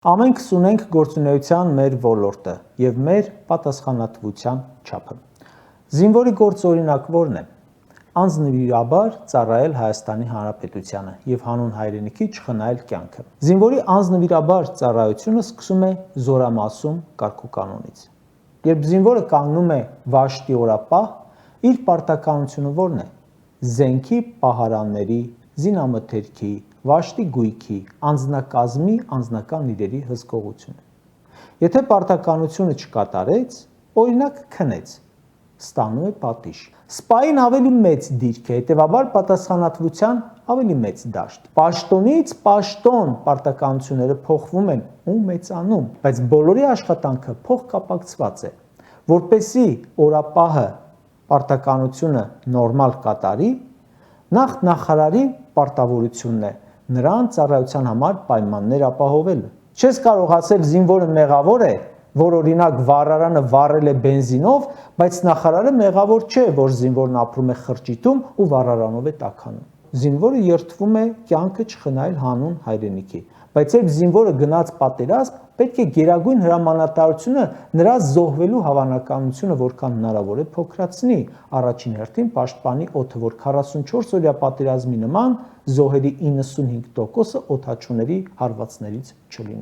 Ամենքս ունենք գործունեության մեր ոլորտը և մեր պատասխանատվության չափը։ Զինվորի գործ օրինակ որն է։ Անձնվիրաբար ծառայել Հայաստանի Հանրապետությանը և հանուն հայրենիքի չխնայել կյանքը։ Զինվորի անձնվիրաբար ծառայությունը սկսում է զորամասում կարգուկանոնից։ Երբ զինվորը կանգնում է վաշտի օրապահ, իր պարտականությունը որն է։ Զենքի պահարանների, զինամթերքի, վաշտի գույքի, անձնակազմի անձնական իրերի հսկողությունը։ Եթե պարտականությունը չկատարեց, օրինակ քնեց, ստանում է պատիժ։ Սպային ավելի մեծ դիրք է, հետևաբար պատասխանատվության ավելի մեծ դաշտ։ Պաշտոնից պաշտոն պարտականությունները փոխվում են ու մեծանում, բայց բոլորի աշխատանքը փոխկապակցված է։ Որպեսզի օրապահը պարտականությունը նորմալ կատարի, նախարարի պարտավորությունն է նրան ծառայության համար պայմաններ ապահովելը։ Չես կարող ասել զինվորը մեղավոր է, որ օրինակ վառարանը վառել է բենզինով, բայց նախարարը մեղավոր չէ, որ զինվորն ապրում է խրճիթում ու վառարանով է տաքանում։ Զինվորը երդվում է կյանքը չխնայել հանուն հայրենիքի, բայց երբ զինվորը գնաց պատերազմ, պետք է գերագույն հրամանատարությունը նրա զոհվելու հավանականությունը որքան հնարավոր է փոքրացնի, առաջին հերթին պաշտպանի օդը, որ 44-օրյա պատերազմի նման զոհերի 95%-ը օդաչուների հարվածներից չլինեն։